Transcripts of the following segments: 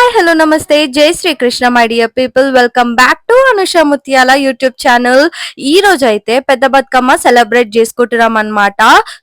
Hi hello నమస్తే జై Shri Krishna my dear people welcome back to Anusha Mutyala YouTube channel. ఈ రోజు అయితే పెద్ద బతుకమ్మ సెలబ్రేట్ చేసుకుంటున్నాం అన్నమాట.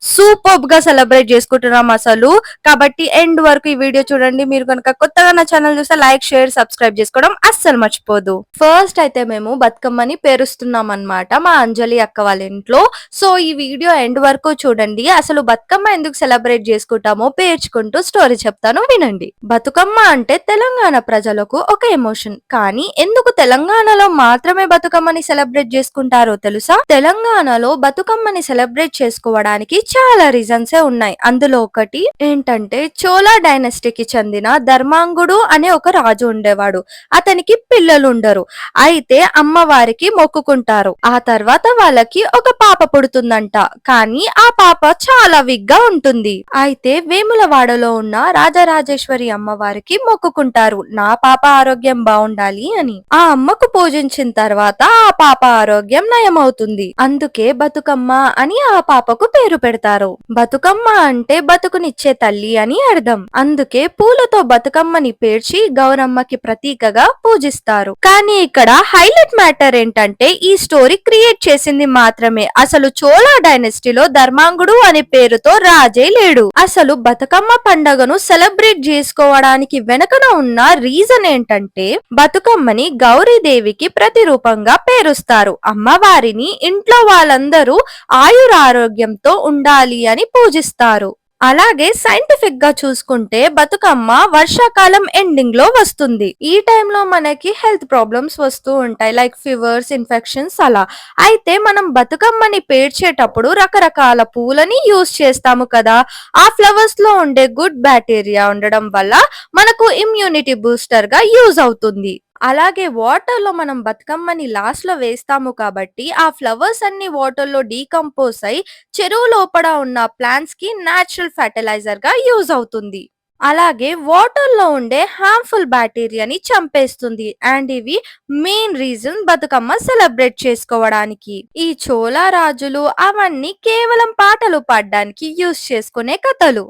సూపర్ గా సెలబ్రేట్ చేసుకుంటున్నాం అసలు. కాబట్టి ఎండ్ వరకు ఈ వీడియో చూడండి. మీరు కనుక కొత్తగా నా ఛానల్ చూస్తే లైక్ షేర్ సబ్స్క్రైబ్ చేసుకోవడం అస్సలు మర్చిపోదు. ఫస్ట్ అయితే మేము బతుకమ్మని పేరుస్తున్నాం అన్నమాట మా అంజలి అక్క వాళ్ళ ఇంట్లో. సో ఈ వీడియో ఎండ్ వరకు చూడండి. అసలు బతుకమ్మ ఎందుకు సెలబ్రేట్ చేసుకుంటామో పేర్చుకుంటూ స్టోరీ చెప్తాను, వినండి. బతుకమ్మ అంటే తెలంగాణ ప్రజలకు ఒక ఎమోషన్. కానీ ఎందుకు తెలంగాణలో మాత్రమే బతుకమ్మని సెలబ్రేట్ చేసుకుంటారో తెలుసా? తెలంగాణలో బతుకమ్మని సెలబ్రేట్ చేసుకోవడానికి చాలా రీజన్సే ఉన్నాయి. అందులో ఒకటి ఏంటంటే చోళ డైనస్టీకి చెందిన ధర్మాంగుడు అనే ఒక రాజు ఉండేవాడు. అతనికి పిల్లలు ఉండరు. అయితే అమ్మవారికి మొక్కుకుంటారు. ఆ తర్వాత వాళ్ళకి ఒక పాప పుడుతుందంట. కానీ ఆ పాప చాలా వీక్ గా ఉంటుంది. అయితే వేములవాడలో ఉన్న రాజరాజేశ్వరి అమ్మవారికి మొక్కుకుంటారు, నా పాప ఆరోగ్యం బాగుండాలి అని. ఆ అమ్మకు పూజించిన తర్వాత ఆ పాప ఆరోగ్యం నయమవుతుంది. అందుకే బతుకమ్మ అని ఆ పాపకు పేరు పెడతారు. బతుకమ్మ అంటే బతుకునిచ్చే తల్లి అని అర్థం. అందుకే పూలతో బతుకమ్మని పేర్చి గౌరమ్మకి ప్రతీకగా పూజిస్తారు. కానీ ఇక్కడ హైలైట్ మ్యాటర్ ఏంటంటే ఈ స్టోరీ క్రియేట్ చేసింది మాత్రమే. అసలు చోళ డైనస్టీలో ధర్మాంగుడు అనే పేరుతో రాజే లేడు. అసలు బతుకమ్మ పండుగను సెలబ్రేట్ చేసుకోవడానికి వెనకన ఉన్న రీజన్ ఏంటంటే బతుకమ్మని గౌరీదేవికి ప్రతిరూపంగా పేరుస్తారు. అమ్మవారిని ఇంట్లో వాళ్ళందరూ ఆయురారోగ్యంతో ఉండాలి అని పూజిస్తారు. అలాగే సైంటిఫిక్ గా చూసుకుంటే బతుకమ్మ వర్షాకాలం ఎండింగ్ లో వస్తుంది. ఈ టైంలో మనకి హెల్త్ ప్రాబ్లమ్స్ వస్తూ ఉంటాయి, లైక్ ఫీవర్స్, ఇన్ఫెక్షన్స్ అలా. అయితే మనం బతుకమ్మని పేర్చేటప్పుడు రకరకాల పూలని యూజ్ చేస్తాము కదా. ఆ ఫ్లవర్స్ లో ఉండే గుడ్ బ్యాక్టీరియా ఉండడం వల్ల మనకు ఇమ్యూనిటీ బూస్టర్ గా యూజ్ అవుతుంది. అలాగే వాటర్ లో మనం బతుకమ్మని లాస్ట్ లో వేస్తాము కాబట్టి ఆ ఫ్లవర్స్ అన్ని వాటర్ లో డీకంపోజ్ అయి చెరువు లోపల ఉన్న ప్లాంట్స్ కి నేచురల్ ఫర్టిలైజర్ గా యూజ్ అవుతుంది. అలాగే వాటర్ లో ఉండే హార్మ్ఫుల్ బ్యాక్టీరియాని చంపేస్తుంది. అండ్ ఇవి మెయిన్ రీజన్ బతుకమ్మ సెలబ్రేట్ చేసుకోవడానికి. ఈ చోళ రాజులు అవన్నీ కేవలం పాటలు పాడడానికి యూజ్ చేసుకునే కథలు.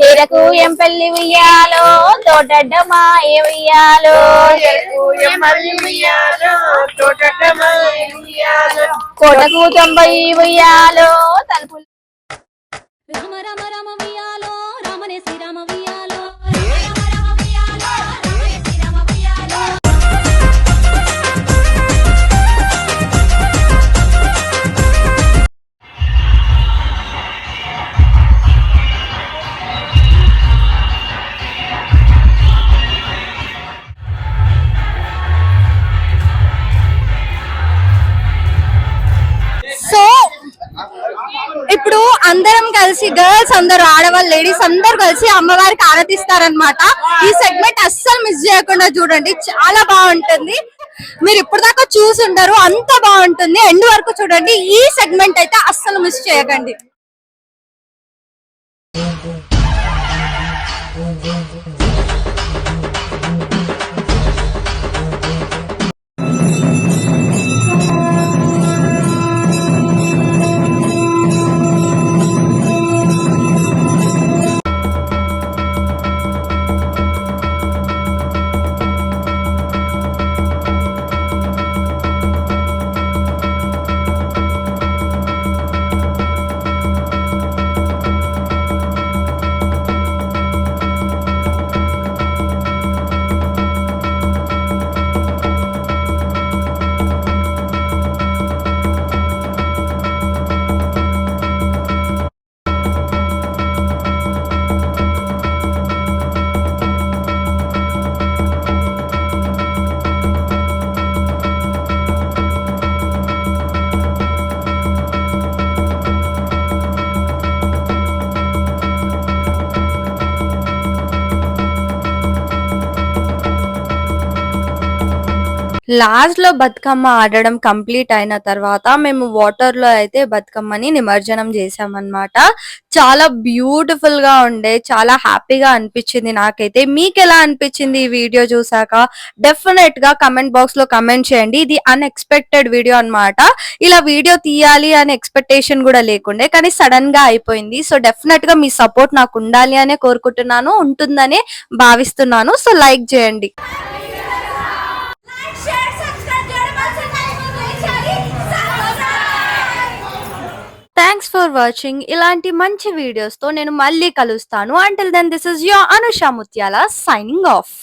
ఎరకు ఎంపల్లి ఉయ్యాలో తోటడ్డమా ఏ ఉయ్యాలో కోటకు 90 ఉయ్యాలో తలుపులు రామ రామ రామ ఉయ్యాలో రామనే శ్రీరామ ఉయ్యాలో ఇప్పుడు అందరం కలిసి గర్ల్స్ అందరూ, ఆడవాళ్ళు, లేడీస్ అందరు కలిసి అమ్మవారికి ఆరాధిస్తారనమాట. ఈ సెగ్మెంట్ అస్సలు మిస్ చేయకుండా చూడండి, చాలా బాగుంటుంది. మీరు ఇప్పుడు దాకా చూసుంటారు, అంత బాగుంటుంది. ఎండ్ వరకు చూడండి. ఈ సెగ్మెంట్ అయితే అస్సలు మిస్ చేయకండి. లాస్ట్ లో బతుకమ్మ ఆడడం కంప్లీట్ అయిన తర్వాత మేము వాటర్ లో అయితే బతుకమ్మని నిమజ్జనం చేసామన్నమాట. చాలా బ్యూటిఫుల్ గా ఉండే, చాలా హ్యాపీగా అనిపించింది నాకైతే. మీకు ఎలా అనిపించింది ఈ వీడియో చూసాక? డెఫినెట్ గా కమెంట్ బాక్స్ లో కమెంట్ చేయండి. ఇది అన్ఎక్స్పెక్టెడ్ వీడియో అన్నమాట. ఇలా వీడియో తీయాలి అనే ఎక్స్పెక్టేషన్ కూడా లేకుండే, కానీ సడన్ గా అయిపోయింది. సో డెఫినెట్ గా మీ సపోర్ట్ నాకు ఉండాలి అనే కోరుకుంటున్నాను, ఉంటుందనే భావిస్తున్నాను. సో లైక్ చేయండి. Thanks for watching. ఇలాంటి మంచి వీడియోస్ తో నేను మళ్ళీ కలుస్తాను. Until then this is your Anusha Mutyala signing of.